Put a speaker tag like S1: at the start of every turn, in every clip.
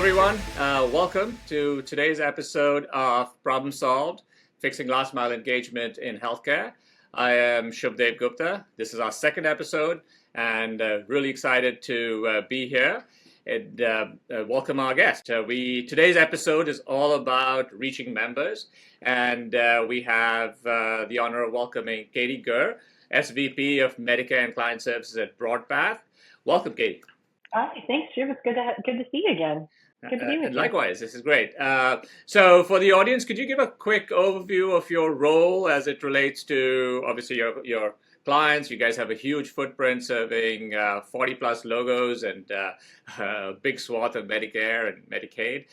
S1: everyone. Welcome to today's episode of Problem Solved, Fixing Last Mile Engagement in Healthcare. I am Shubhdev Gupta. This is our second episode, and really excited to be here and welcome our guest. Today's episode is all about reaching members, and we have the honor of welcoming Katie Guhr, SVP of Medicare and Client Services at BroadPath. Welcome, Katie.
S2: Hi, thanks, Shiv. It's good to see you again. Good to be with you.
S1: Likewise, this is great. So for the audience, could you give a quick overview of your role as it relates to, obviously, your clients? You guys have a huge footprint serving 40 plus logos and a big swath of Medicare and Medicaid.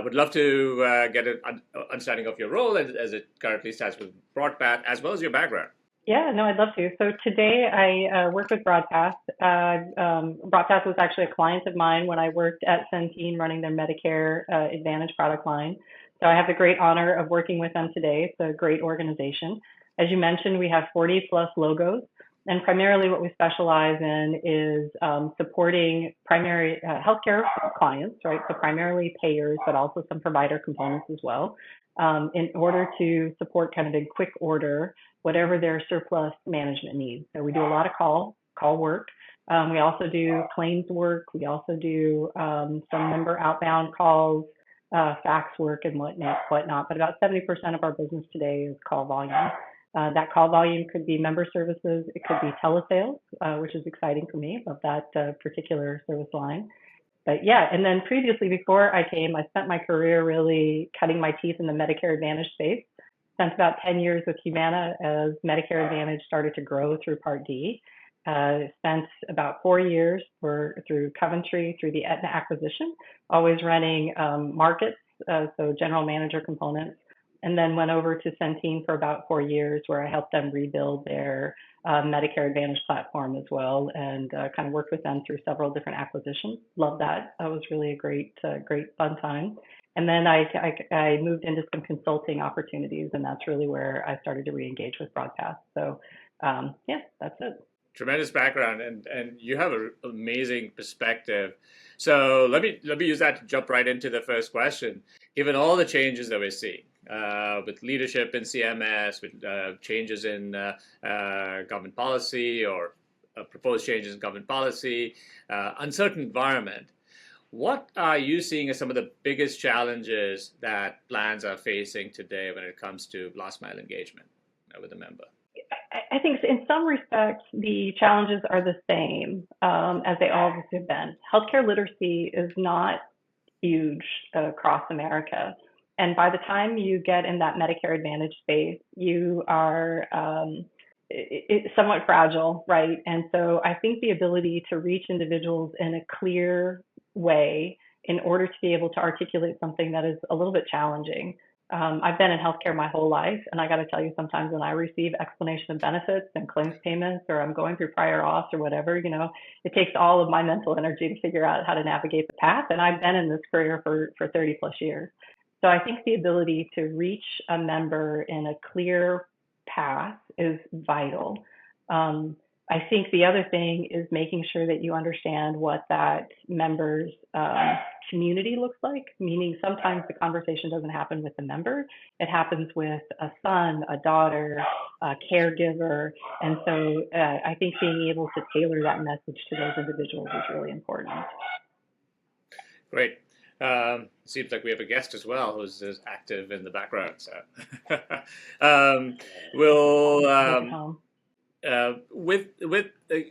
S1: Would love to get an understanding of your role as it currently stands with BroadPath, as well as your background.
S2: Yeah, no, I'd love to. So today I work with BroadPath. BroadPath was actually a client of mine when I worked at Centene running their Medicare Advantage product line. So I have the great honor of working with them today. It's a great organization. As you mentioned, we have 40 plus logos, and primarily what we specialize in is supporting primary healthcare clients, right? So primarily payers, but also some provider components as well, in order to support kind of in quick order whatever their surplus management needs. So we do a lot of call work. We also do claims work. We also do some member outbound calls, fax work and whatnot. But about 70% of our business today is call volume. That call volume could be member services. It could be telesales, which is exciting for me. Love that particular service line. But yeah, and then previously, before I came, I spent my career really cutting my teeth in the Medicare Advantage space. Spent about 10 years with Humana as Medicare Advantage started to grow through Part D. Spent about 4 years through Coventry, through the Aetna acquisition, always running markets, so general manager components, and then went over to Centene for about 4 years, where I helped them rebuild their Medicare Advantage platform as well, and kind of worked with them through several different acquisitions. Love that. That was really a great fun time. And then I moved into some consulting opportunities, and that's really where I started to re-engage with BroadPath. So yeah, that's it.
S1: Tremendous background, and you have an amazing perspective. So let me use that to jump right into the first question. Given all the changes that we're seeing with leadership in CMS, with changes in government policy or proposed changes in government policy, uncertain environment, what are you seeing as some of the biggest challenges that plans are facing today when it comes to last mile engagement with a member?
S2: I think in some respects, the challenges are the same as they always have been. Healthcare literacy is not huge across America. And by the time you get in that Medicare Advantage space, you are it's somewhat fragile, right? And so I think the ability to reach individuals in a clear way in order to be able to articulate something that is a little bit challenging. I've been in healthcare my whole life, and I got to tell you, sometimes when I receive explanation of benefits and claims payments, or I'm going through prior auths or whatever, it takes all of my mental energy to figure out how to navigate the path. And I've been in this career for 30 plus years. So I think the ability to reach a member in a clear path is vital. I think the other thing is making sure that you understand what that member's community looks like, meaning sometimes the conversation doesn't happen with the member. It happens with a son, a daughter, a caregiver. And so I think being able to tailor that message to those individuals is really important.
S1: Great. Seems like we have a guest as well who's active in the background. So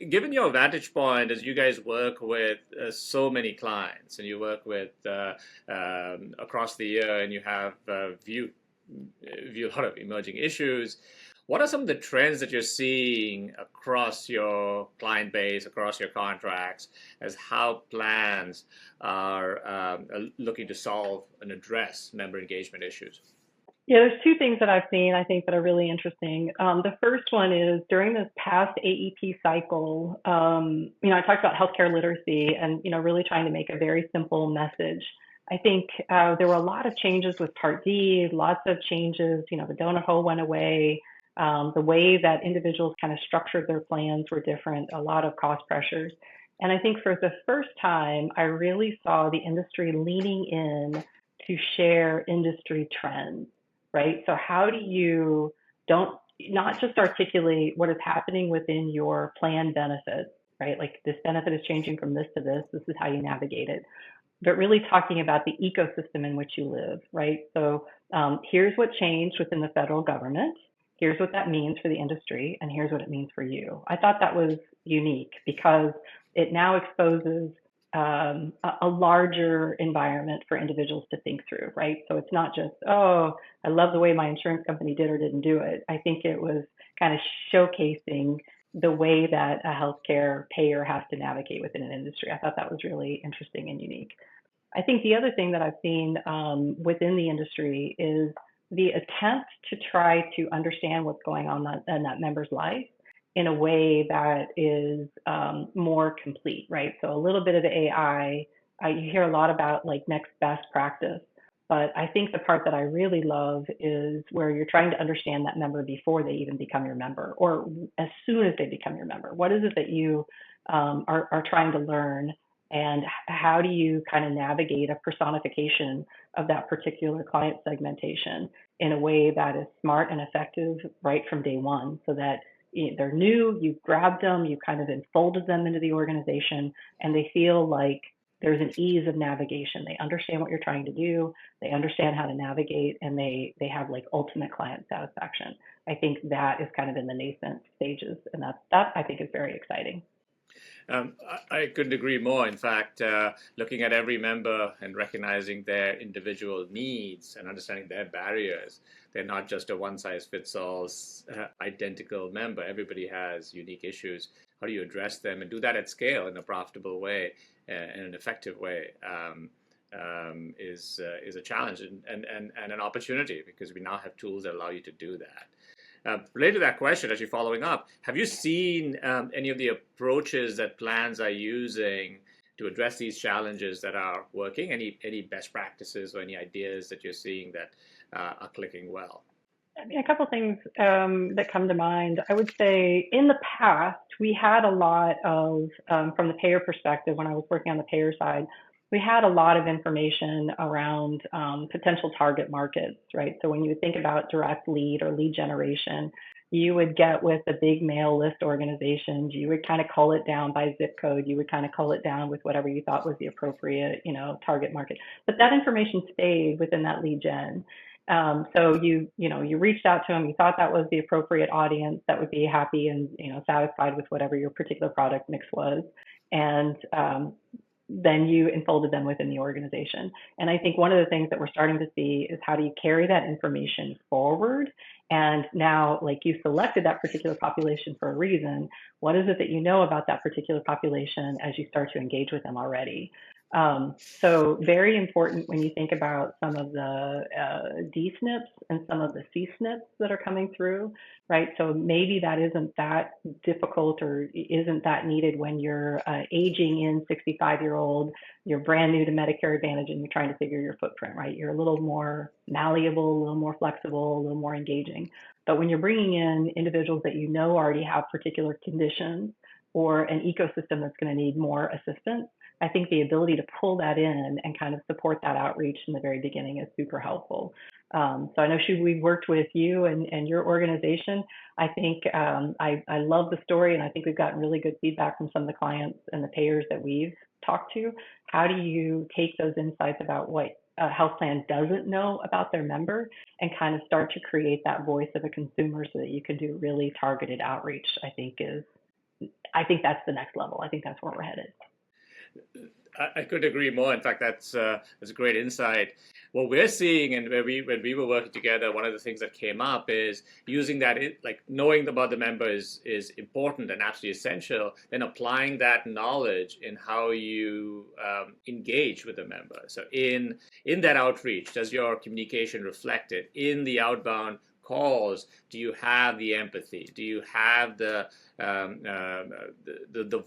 S1: given your vantage point as you guys work with so many clients, and you work with across the year, and you have view a lot of emerging issues, what are some of the trends that you're seeing across your client base, across your contracts, as how plans are looking to solve and address member engagement issues?
S2: Yeah, there's two things that I've seen, I think, that are really interesting. The first one is during this past AEP cycle, I talked about healthcare literacy and, really trying to make a very simple message. I think there were a lot of changes with Part D, lots of changes, the donut hole went away. The way that individuals kind of structured their plans were different, a lot of cost pressures. And I think for the first time, I really saw the industry leaning in to share industry trends, right? So how do you don't not just articulate what is happening within your plan benefits, right? Like this benefit is changing from this to this is how you navigate it, but really talking about the ecosystem in which you live, right? So here's what changed within the federal government. Here's what that means for the industry, and here's what it means for you. I thought that was unique because it now exposes a larger environment for individuals to think through, right? So it's not just, oh, I love the way my insurance company did or didn't do it. I think it was kind of showcasing the way that a healthcare payer has to navigate within an industry. I thought that was really interesting and unique. I think the other thing that I've seen within the industry is the attempt to try to understand what's going on in that member's life in a way that is more complete, right? So a little bit of the AI, you hear a lot about like next best practice, but I think the part that I really love is where you're trying to understand that member before they even become your member, or as soon as they become your member. What is it that you are trying to learn, and how do you kind of navigate a personification of that particular client segmentation in a way that is smart and effective right from day one, so that they're new, you grabbed them, you kind of enfolded them into the organization, and they feel like there's an ease of navigation. They understand what you're trying to do, they understand how to navigate, and they have like ultimate client satisfaction. I think that is kind of in the nascent stages, and that I think is very exciting.
S1: I couldn't agree more. In fact, looking at every member and recognizing their individual needs and understanding their barriers, they're not just a one-size-fits-all identical member. Everybody has unique issues. How do you address them and do that at scale in a profitable way, in an effective way, is a challenge and an opportunity, because we now have tools that allow you to do that. Related to that question, actually following up, have you seen any of the approaches that plans are using to address these challenges that are working? Any best practices or any ideas that you're seeing that are clicking well?
S2: I mean, a couple of things that come to mind. I would say in the past, we had a lot of, from the payer perspective, when I was working on the payer side, we had a lot of information around potential target markets, right? So when you think about direct lead or lead generation, you would get with the big mail list organizations, you would kind of cull it down by zip code, you would kind of cull it down with whatever you thought was the appropriate, target market. But that information stayed within that lead gen. So you reached out to them, you thought that was the appropriate audience that would be happy and, satisfied with whatever your particular product mix was. And then you enfolded them within the organization. And I think one of the things that we're starting to see is how do you carry that information forward? And now, like, you selected that particular population for a reason. What is it that you know about that particular population as you start to engage with them already? So very important when you think about some of the D-SNPs and some of the C-SNPs that are coming through, right? So maybe that isn't that difficult or isn't that needed when you're aging in 65-year-old, you're brand new to Medicare Advantage and you're trying to figure your footprint, right? You're a little more malleable, a little more flexible, a little more engaging. But when you're bringing in individuals that you know already have particular conditions or an ecosystem that's going to need more assistance, I think the ability to pull that in and kind of support that outreach in the very beginning is super helpful. So I know, Shub, we've worked with you and your organization. I think I love the story, and I think we've gotten really good feedback from some of the clients and the payers that we've talked to. How do you take those insights about what a health plan doesn't know about their member and kind of start to create that voice of a consumer so that you can do really targeted outreach? I think that's the next level. I think that's where we're headed.
S1: I couldn't agree more. In fact, that's a great insight. What we're seeing, and when we were working together, one of the things that came up is using that, like knowing about the member is important and absolutely essential, then applying that knowledge in how you engage with the member. So in that outreach, does your communication reflect it? In the outbound calls, do you have the empathy? Do you have the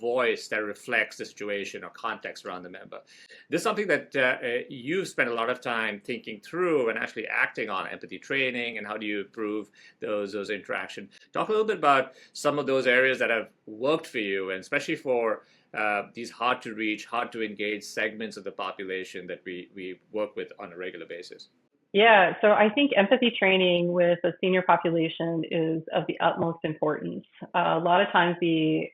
S1: voice that reflects the situation or context around the member? This is something that you've spent a lot of time thinking through and actually acting on, empathy training, and how do you improve those interactions. Talk a little bit about some of those areas that have worked for you, and especially for these hard to reach, hard to engage segments of the population that we work with on a regular basis?
S2: Yeah, so I think empathy training with a senior population is of the utmost importance. A lot of times the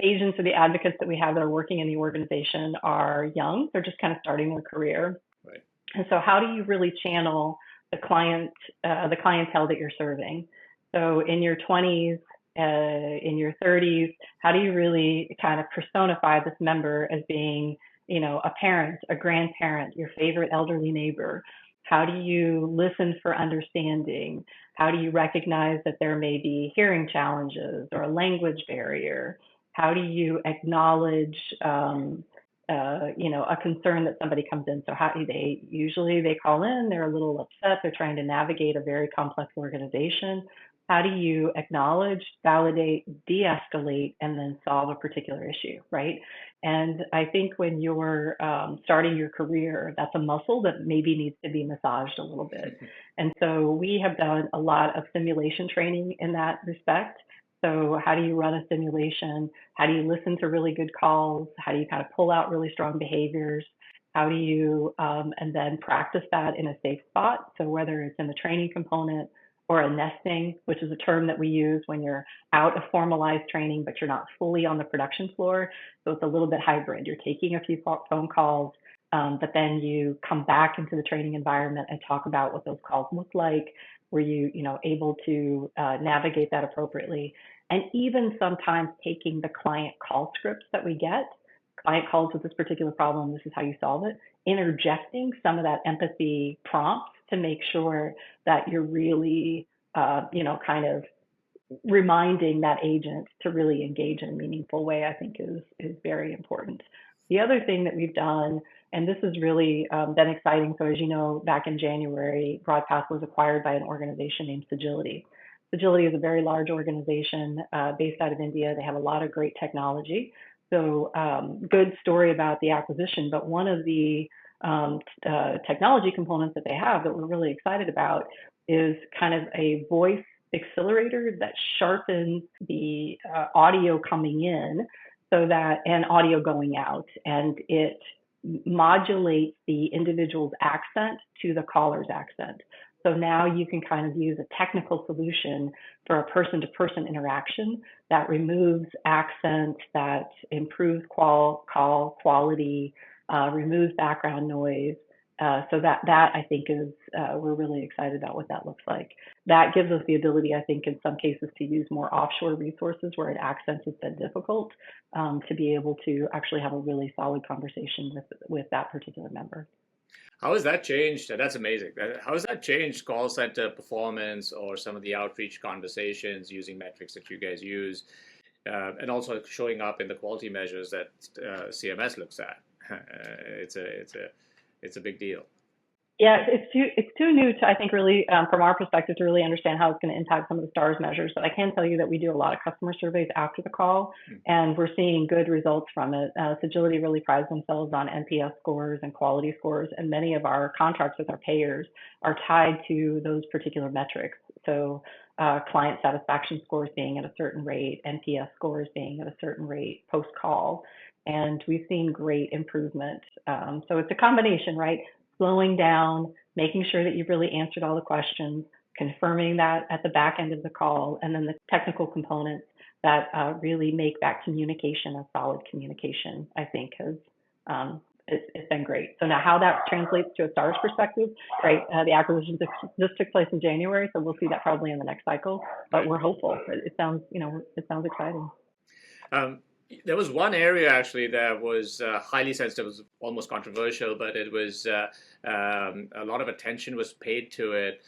S2: agents or the advocates that we have that are working in the organization are young. They're just kind of starting their career.
S1: Right.
S2: And so how do you really channel the clientele that you're serving? So in your 20s, in your 30s, how do you really kind of personify this member as being, a parent, a grandparent, your favorite elderly neighbor? How do you listen for understanding? How do you recognize that there may be hearing challenges or a language barrier? How do you acknowledge a concern that somebody comes in? So how they usually they call in, they're a little upset, they're trying to navigate a very complex organization. How do you acknowledge, validate, de-escalate, and then solve a particular issue, right? And I think when you're starting your career, that's a muscle that maybe needs to be massaged a little bit. And so we have done a lot of simulation training in that respect. So how do you run a simulation? How do you listen to really good calls? How do you kind of pull out really strong behaviors? How do you, and then practice that in a safe spot? So whether it's in the training component or a nesting, which is a term that we use when you're out of formalized training, but you're not fully on the production floor. So it's a little bit hybrid. You're taking a few phone calls, but then you come back into the training environment and talk about what those calls look like. Were you, able to navigate that appropriately? And even sometimes taking the client call scripts that we get, client calls with this particular problem, this is how you solve it, interjecting some of that empathy prompts to make sure that you're really, kind of reminding that agent to really engage in a meaningful way, I think is very important. The other thing that we've done, and this has really been exciting. So as you know, back in January, BroadPath was acquired by an organization named Sagility. Sagility is a very large organization based out of India. They have a lot of great technology. So good story about the acquisition, but one of the technology components that they have that we're really excited about is kind of a voice accelerator that sharpens the audio coming in so that and audio going out, and it modulates the individual's accent to the caller's accent. So now you can kind of use a technical solution for a person-to-person interaction that removes accent, that improves call quality, removes background noise. So that I think is we're really excited about what that looks like. That gives us the ability, I think, in some cases, to use more offshore resources where an accent has been difficult, to be able to actually have a really solid conversation with that particular member.
S1: How has that changed? That's amazing. How has that changed call center performance or some of the outreach conversations using metrics that you guys use, and also showing up in the quality measures that CMS looks at? It's a big deal.
S2: Yeah, it's too new to, I think, really, from our perspective, to really understand how it's going to impact some of the STARS measures. But I can tell you that we do a lot of customer surveys after the call, and we're seeing good results from it. Sagility really prides themselves on NPS scores and quality scores, and many of our contracts with our payers are tied to those particular metrics. So client satisfaction scores being at a certain rate, NPS scores being at a certain rate post-call, and we've seen great improvement. So it's a combination, right? Slowing down, making sure that you've really answered all the questions, confirming that at the back end of the call, and then the technical components that really make that communication a solid communication, I think has it's been great. So now how that translates to a STARS perspective, right? The acquisition just took place in January, so we'll see that probably in the next cycle, but we're hopeful. It sounds exciting.
S1: There was one area actually that was highly sensitive, was almost controversial, but it was a lot of attention was paid to it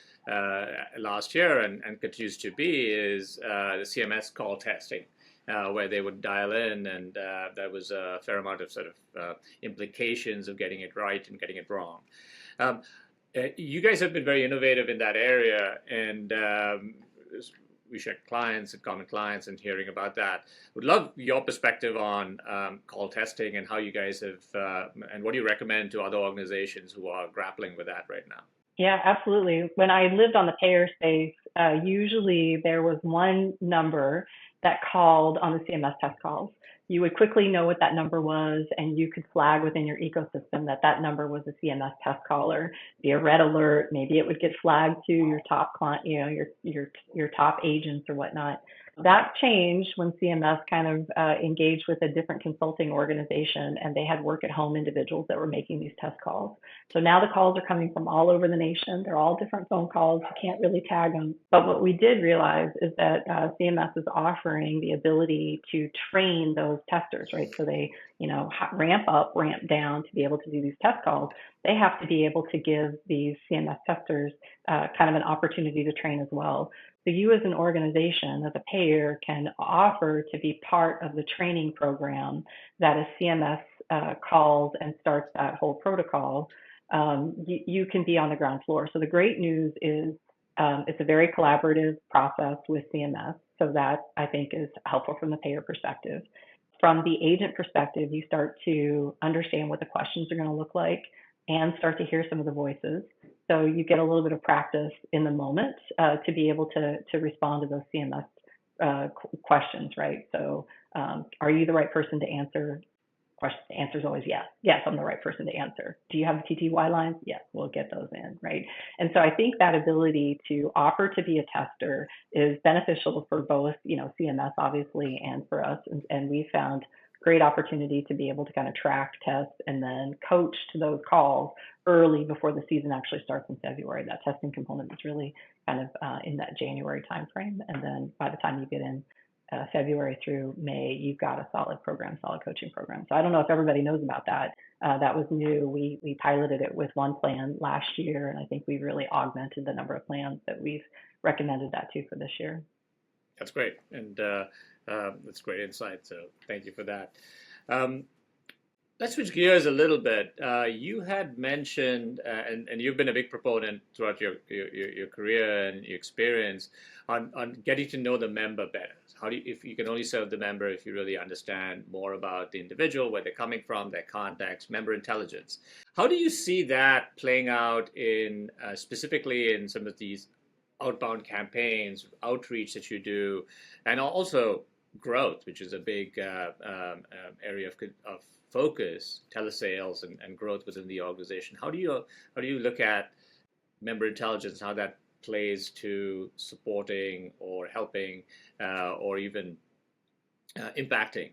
S1: last year and continues to be is the CMS call testing, where they would dial in, and there was a fair amount of sort of implications of getting it right and getting it wrong. You guys have been very innovative in that area, and we share clients and common clients and hearing about that. Would love your perspective on call testing and how you guys have, and what do you recommend to other organizations who are grappling with that right now?
S2: Yeah, absolutely. When I lived on the payer space, usually there was one number that called on the CMS test calls. You would quickly know what that number was, and you could flag within your ecosystem that that number was a CMS test caller via red alert. Maybe it would get flagged to your top client, your top agents or whatnot. That changed when CMS kind of engaged with a different consulting organization, and they had work at home individuals that were making these test calls. So now the calls are coming from all over the nation. They're all different phone calls. You can't really tag them. But what we did realize is that CMS is offering the ability to train those testers, right? So they, ramp up, ramp down to be able to do these test calls. They have to be able to give these CMS testers kind of an opportunity to train as well. So you as an organization, as a payer, can offer to be part of the training program that a CMS calls and starts that whole protocol. You can be on the ground floor. So the great news is it's a very collaborative process with CMS. So that I think is helpful from the payer perspective. From the agent perspective, you start to understand what the questions are going to look like and start to hear some of the voices. So you get a little bit of practice in the moment to be able to respond to those CMS questions, right? So are you the right person to answer? The answer is always yes. Yes, I'm the right person to answer. Do you have the TTY lines? Yes, we'll get those in, right? And so I think that ability to offer to be a tester is beneficial for both, CMS obviously, and for us. And we found great opportunity to be able to kind of track, test, and then coach to those calls early before the season actually starts in February. That testing component is really kind of in that January timeframe. And then by the time you get in February through May, you've got a solid program, solid coaching program. So I don't know if everybody knows about that. That was new. We piloted it with one plan last year, and I think we've really augmented the number of plans that we've recommended that to for this year.
S1: That's great, and that's great insight. So thank you for that. Let's switch gears a little bit. You had mentioned, and you've been a big proponent throughout your career and your experience on getting to know the member better. If you can only serve the member if you really understand more about the individual, where they're coming from, their context, member intelligence. How do you see that playing out in specifically in some of these outbound campaigns, outreach that you do, and also growth, which is a big area of focus, telesales and growth within the organization. How do you look at member intelligence, how that plays to supporting or helping or even impacting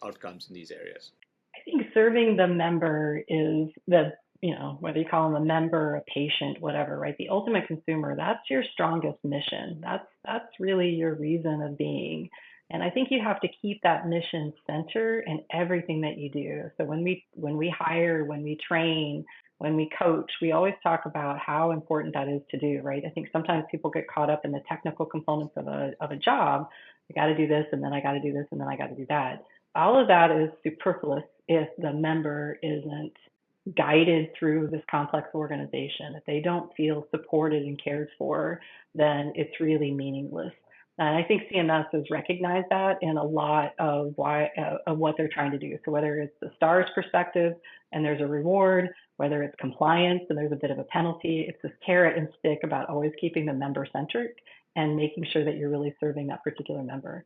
S1: outcomes in these areas?
S2: I think serving the member is whether you call them a member, a patient, whatever, right? The ultimate consumer, that's your strongest mission. That's really your reason of being. And I think you have to keep that mission center in everything that you do. So when we hire, when we train, when we coach, we always talk about how important that is to do, right? I think sometimes people get caught up in the technical components of a job. I got to do this, and then I got to do this, and then I got to do that. All of that is superfluous if the member isn't guided through this complex organization. If they don't feel supported and cared for, then it's really meaningless. And I think CMS has recognized that in a lot of what they're trying to do. So whether it's the STARS perspective and there's a reward, whether it's compliance and there's a bit of a penalty, it's this carrot and stick about always keeping the member centric and making sure that you're really serving that particular member.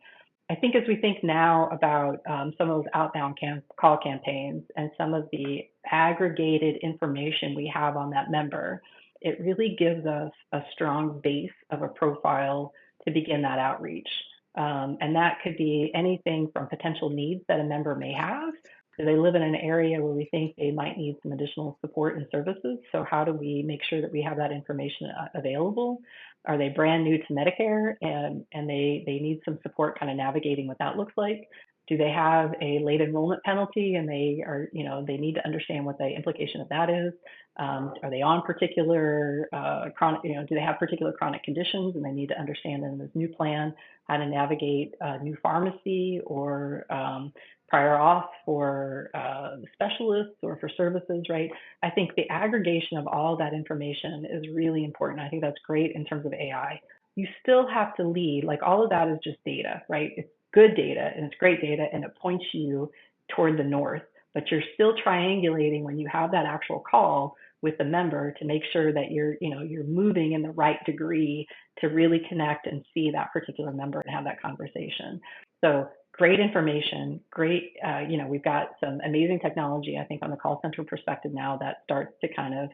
S2: I think as we think now about some of those outbound call campaigns and some of the aggregated information we have on that member, it really gives us a strong base of a profile to begin that outreach. And that could be anything from potential needs that a member may have. Do they live in an area where we think they might need some additional support and services? So how do we make sure that we have that information available? Are they brand new to Medicare and they need some support kind of navigating what that looks like? Do they have a late enrollment penalty and they need to understand what the implication of that is? Are they on particular chronic, do they have particular chronic conditions and they need to understand in this new plan how to navigate new pharmacy or prior auth for specialists or for services, right? I think the aggregation of all that information is really important. I think that's great in terms of AI. You still have to lead, like all of that is just data, right? It's good data and it's great data and it points you toward the north, but you're still triangulating when you have that actual call with the member to make sure that you're moving in the right degree to really connect and see that particular member and have that conversation. So great information, great, we've got some amazing technology, I think, on the call center perspective now that starts to kind of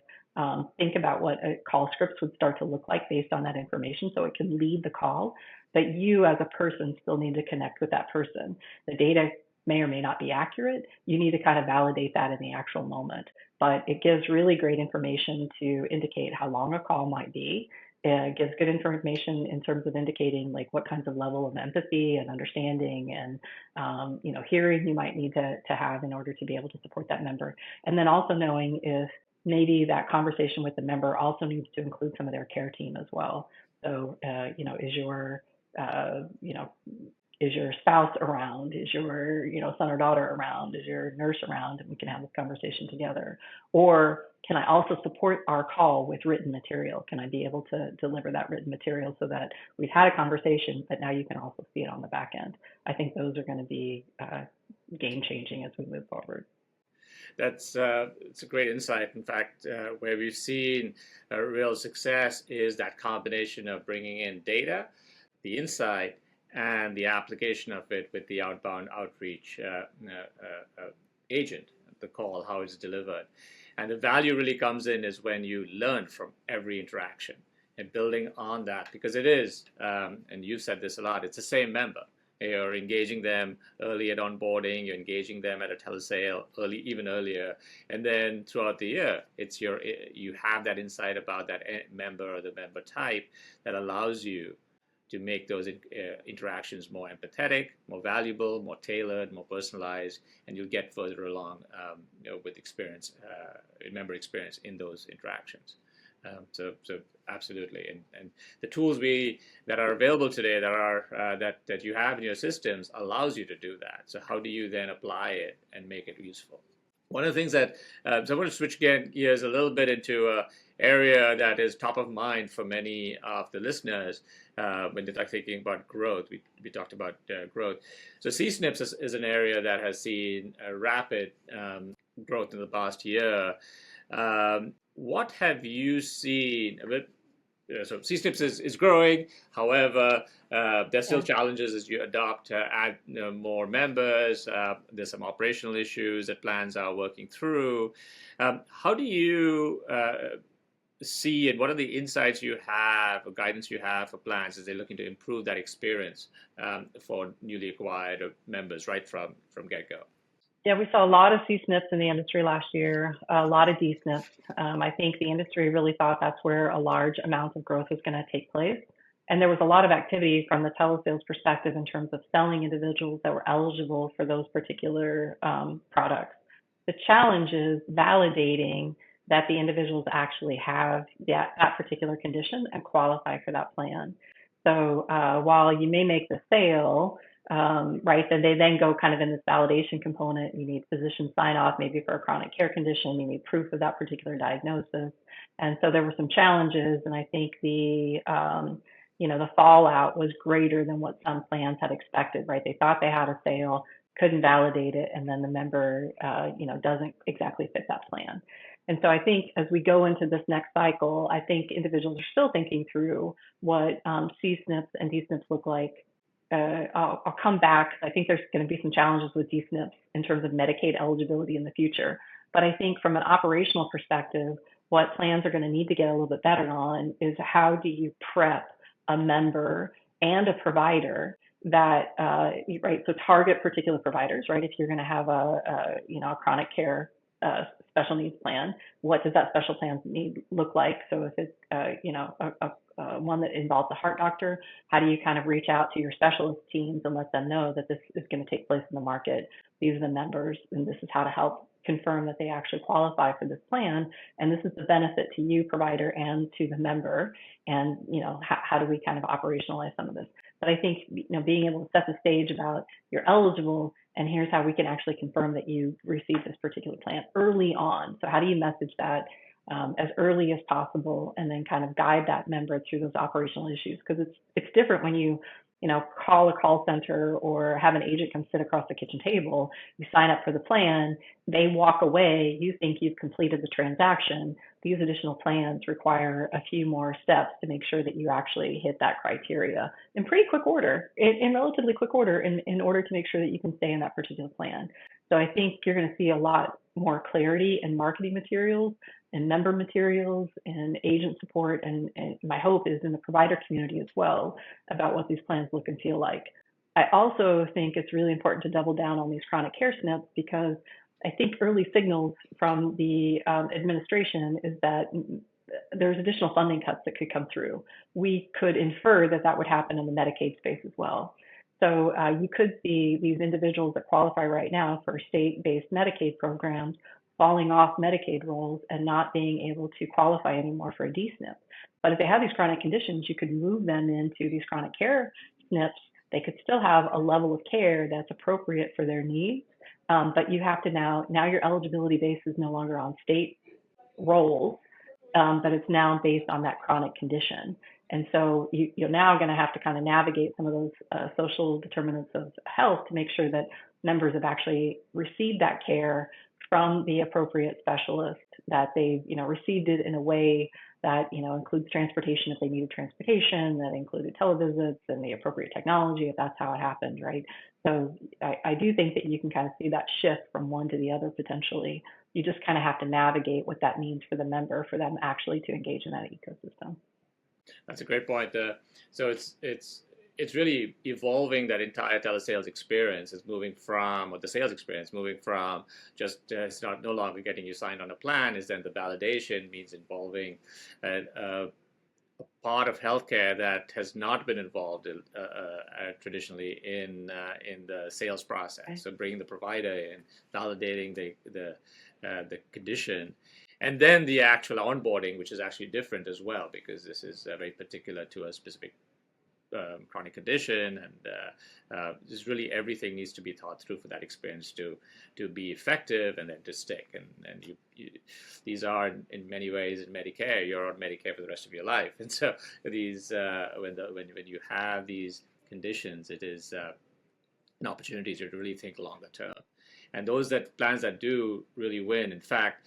S2: think about what a call scripts would start to look like based on that information so it can lead the call. But you as a person still need to connect with that person. The data may or may not be accurate. You need to kind of validate that in the actual moment. But it gives really great information to indicate how long a call might be. It gives good information in terms of indicating like what kinds of level of empathy and understanding and hearing you might need to have in order to be able to support that member. And then also knowing if maybe that conversation with the member also needs to include some of their care team as well. So, is your spouse around? Is your, son or daughter around? Is your nurse around? And we can have this conversation together. Or can I also support our call with written material? Can I be able to deliver that written material so that we've had a conversation, but now you can also see it on the back end? I think those are going to be game changing as we move forward.
S1: It's a great insight. In fact, where we've seen a real success is that combination of bringing in data, the insight, and the application of it with the outbound outreach agent, the call, how it's delivered. And the value really comes in is when you learn from every interaction and building on that, because it is, and you've said this a lot, it's the same member. You're engaging them early at onboarding, you're engaging them at a telesale even earlier, and then throughout the year, you have that insight about that member or the member type that allows you to make those interactions more empathetic, more valuable, more tailored, more personalized, and you'll get further along with member experience in those interactions. So absolutely, and the tools that are available today that you have in your systems allows you to do that. So how do you then apply it and make it useful? One of the things that so I want to switch gears a little bit into an area that is top of mind for many of the listeners when they're thinking about growth. We talked about growth. So CSNPs is an area that has seen a rapid growth in the past year. What have you seen? So CSNPs is growing. However, there's still challenges as you add more members. There's some operational issues that plans are working through. How do you see, and what are the insights you have or guidance you have for plans as they're looking to improve that experience for newly acquired members right from get-go?
S2: Yeah, we saw a lot of CSNPs in the industry last year, a lot of DSNPs. I think the industry really thought that's where a large amount of growth was going to take place. And there was a lot of activity from the telesales perspective in terms of selling individuals that were eligible for those particular products. The challenge is validating that the individuals actually have that particular condition and qualify for that plan. So while you may make the sale, right, then they then go kind of in this validation component. You need physician sign off, maybe for a chronic care condition. You need proof of that particular diagnosis. And so there were some challenges, and I think the fallout was greater than what some plans had expected, right? They thought they had a sale, couldn't validate it, and then the member, doesn't exactly fit that plan. And so I think as we go into this next cycle, I think individuals are still thinking through what CSNPs and DSNPs look like. I'll come back. I think there's going to be some challenges with DSNPs in terms of Medicaid eligibility in the future. But I think from an operational perspective, what plans are going to need to get a little bit better on is how do you prep a member and a provider that, right, so target particular providers, right? If you're going to have a chronic care special needs plan, what does that special plan need look like? So if it's, one that involves a heart doctor, how do you kind of reach out to your specialist teams and let them know that this is going to take place in the market? These are the members, and this is how to help confirm that they actually qualify for this plan. And this is the benefit to you, provider, and to the member. And, how do we kind of operationalize some of this? But I think, being able to set the stage about you're eligible, and here's how we can actually confirm that you received this particular plan early on. So how do you message that as early as possible, and then kind of guide that member through those operational issues? Because it's different when you call a call center or have an agent come sit across the kitchen table. You sign up for the plan, they walk away, you think you've completed the transaction, these additional plans require a few more steps to make sure that you actually hit that criteria in pretty quick order, in relatively quick order, in order to make sure that you can stay in that particular plan. So I think you're going to see a lot more clarity in marketing materials and member materials and agent support, and my hope is in the provider community as well, about what these plans look and feel like. I also think it's really important to double down on these chronic care SNPs, because I think early signals from the administration is that there's additional funding cuts that could come through. We could infer that that would happen in the Medicaid space as well. So you could see these individuals that qualify right now for state-based Medicaid programs falling off Medicaid rolls and not being able to qualify anymore for a D-SNP. But if they have these chronic conditions, you could move them into these chronic care SNPs. They could still have a level of care that's appropriate for their needs, but you have to now your eligibility base is no longer on state rolls, but it's now based on that chronic condition. And so you're now going to have to kind of navigate some of those social determinants of health to make sure that members have actually received that care from the appropriate specialist, that they've received it in a way that includes transportation if they needed transportation, that included televisits and the appropriate technology if that's how it happened, right? So I do think that you can kind of see that shift from one to the other potentially. You just kind of have to navigate what that means for the member, for them actually to engage in that ecosystem.
S1: That's a great point. So it's really evolving that entire telesales experience. Is moving from, or the sales experience, moving from just it's not no longer getting you signed on a plan. Is then the validation means involving a part of healthcare that has not been involved traditionally in the sales process. Okay. So bringing the provider in, validating the condition. And then the actual onboarding, which is actually different as well, because this is very particular to a specific chronic condition, and just really everything needs to be thought through for that experience to be effective and then to stick. And these are in many ways in Medicare. You're on Medicare for the rest of your life, and so these when you have these conditions, it is an opportunity to really think longer term. And those plans that do really win. In fact,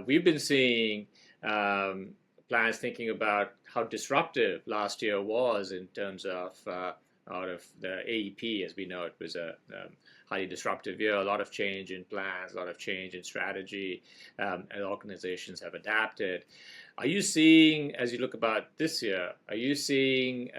S1: we've been seeing plans thinking about how disruptive last year was in terms of out of the AEP. As we know, it was a highly disruptive year, a lot of change in plans, a lot of change in strategy, and organizations have adapted. Are you seeing, as you look about this year, are you seeing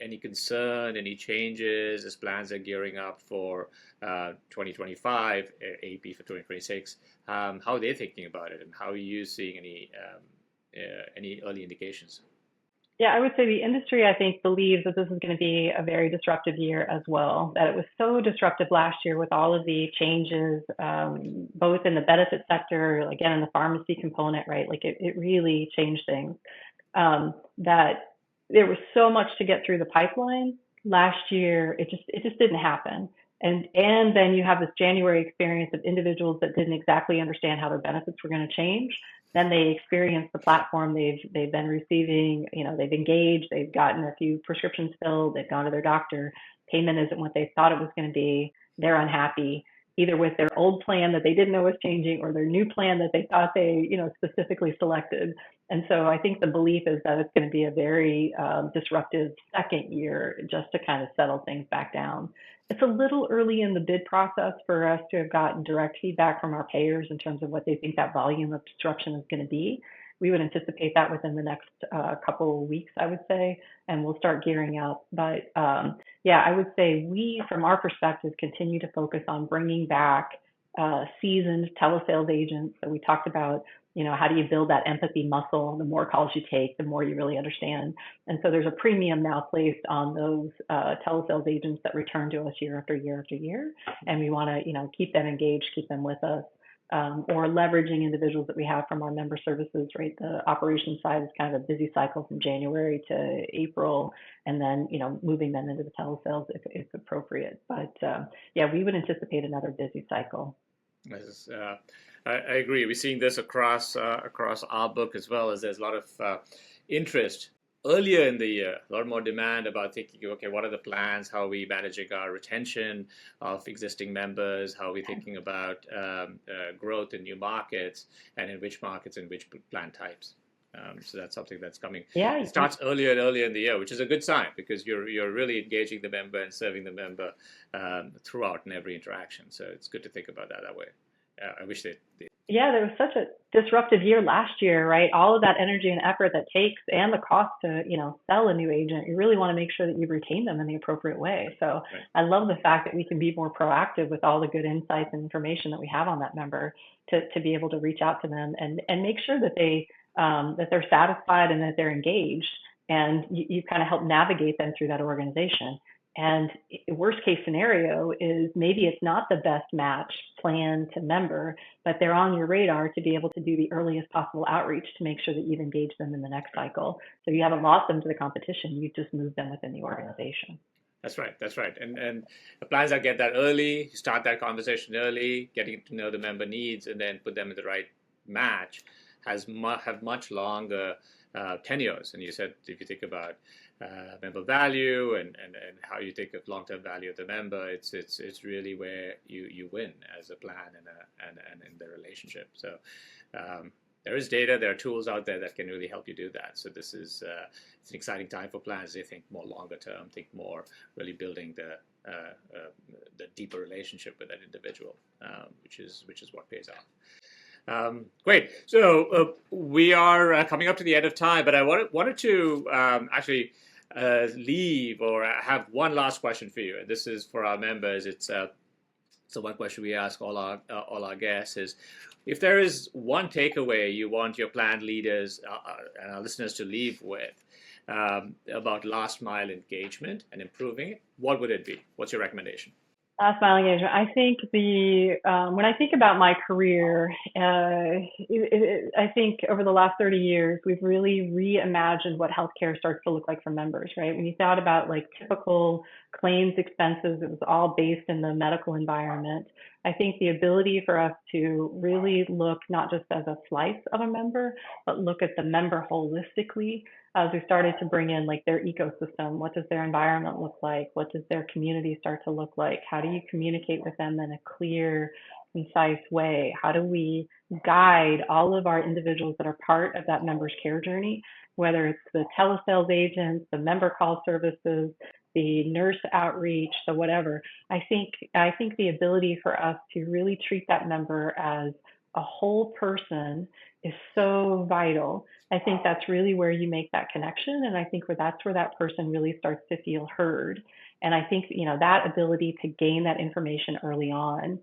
S1: any concern, any changes as plans are gearing up for 2025, AEP for 2026? How are they thinking about it, and how are you seeing any early indications?
S2: Yeah, I would say the industry, I think, believes that this is going to be a very disruptive year as well, that it was so disruptive last year with all of the changes, both in the benefit sector, again, in the pharmacy component, right? Like it really changed things, that there was so much to get through the pipeline. Last year, it just didn't happen. And then you have this January experience of individuals that didn't exactly understand how their benefits were going to change. Then they experience the platform they've been receiving, they've engaged, they've gotten a few prescriptions filled, they've gone to their doctor, payment isn't what they thought it was going to be, they're unhappy, either with their old plan that they didn't know was changing or their new plan that they thought they, specifically selected. And so I think the belief is that it's going to be a very disruptive second year just to kind of settle things back down. It's a little early in the bid process for us to have gotten direct feedback from our payers in terms of what they think that volume of disruption is going to be. We would anticipate that within the next couple of weeks, I would say, and we'll start gearing up. But yeah, I would say we, from our perspective, continue to focus on bringing back seasoned telesales agents. So we talked about, how do you build that empathy muscle? The more calls you take, the more you really understand. And so there's a premium now placed on those telesales agents that return to us year after year after year. And we want to, keep them engaged, keep them with us, or leveraging individuals that we have from our member services, right? The operations side is kind of a busy cycle from January to April, and then, moving them into the telesales if appropriate. But yeah, we would anticipate another busy cycle.
S1: I agree. We're seeing this across our book as well, as there's a lot of interest earlier in the year, a lot more demand about thinking, okay, what are the plans? How are we managing our retention of existing members? How are we thinking about growth in new markets, and in which markets and which plan types? So that's something that's coming.
S2: Yeah,
S1: It starts earlier and earlier in the year, which is a good sign, because you're really engaging the member and serving the member throughout in every interaction. So it's good to think about that way. I wish they
S2: yeah, there was such a disruptive year last year, right? All of that energy and effort that takes and the cost to, sell a new agent, you really want to make sure that you retain them in the appropriate way. So
S1: right.
S2: I love the fact that we can be more proactive with all the good insights and information that we have on that member to be able to reach out to them and make sure that they're satisfied and that they're engaged. And you kind of help navigate them through that organization. And worst case scenario is maybe it's not the best match plan to member, but they're on your radar to be able to do the earliest possible outreach to make sure that you've engaged them in the next cycle. So you haven't lost them to the competition, you've just moved them within the organization.
S1: That's right. That's right. And the plans that get that early, start that conversation early, getting to know the member needs, and then put them in the right match, have much longer tenures. And you said, if you think about member value and how you think of long-term value of the member, it's really where you win as a plan and in the relationship. So there is data, there are tools out there that can really help you do that. So this is it's an exciting time for plans. They think more longer term, think more really building the deeper relationship with that individual, which is what pays off. Great. So we are coming up to the end of time, but I wanted to actually leave or have one last question for you. And this is for our members. It's so one question we ask all our guests is, if there is one takeaway you want your plan leaders and our listeners to leave with about last mile engagement and improving it, what would it be? What's your recommendation?
S2: Last mile engagement. I think when I think about my career, I think over the last 30 years, we've really reimagined what healthcare starts to look like for members, right? When you thought about like typical claims expenses, it was all based in the medical environment. I think the ability for us to really look not just as a slice of a member, but look at the member holistically as we started to bring in like their ecosystem. What does their environment look like? What does their community start to look like? How do you communicate with them in a clear, concise way? How do we guide all of our individuals that are part of that member's care journey, whether it's the telesales agents, the member call services, the nurse outreach, the whatever. I think the ability for us to really treat that member as a whole person is so vital. I think that's really where you make that connection, and I think that's where that person really starts to feel heard. And I think that ability to gain that information early on.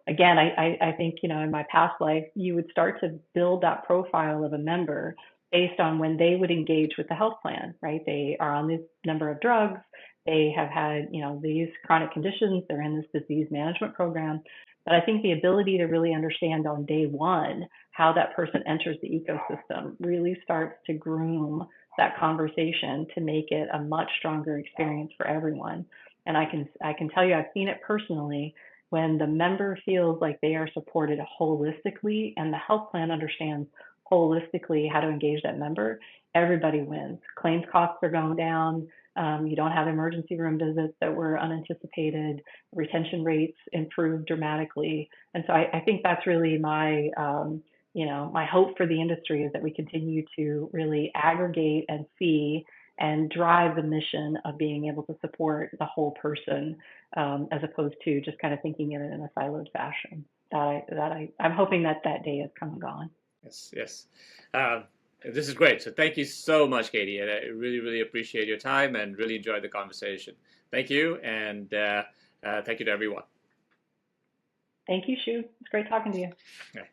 S2: Again, I think in my past life, you would start to build that profile of a member based on when they would engage with the health plan, right? They are on this number of drugs, they have had these chronic conditions, they're in this disease management program. But I think the ability to really understand on day one how that person enters the ecosystem really starts to groom that conversation to make it a much stronger experience for everyone. And I can tell you, I've seen it personally when the member feels like they are supported holistically and the health plan understands holistically how to engage that member, everybody wins. Claims costs are going down. You don't have emergency room visits that were unanticipated. Retention rates improve dramatically. And so I think that's really my hope for the industry, is that we continue to really aggregate and see and drive the mission of being able to support the whole person, as opposed to just kind of thinking of it in a siloed fashion. I'm hoping that day has come and gone.
S1: Yes. This is great. So thank you so much, Katie. And I really, really appreciate your time and really enjoyed the conversation. Thank you. And thank you to everyone.
S2: Thank you, Shu. It's great talking to you.
S1: Okay.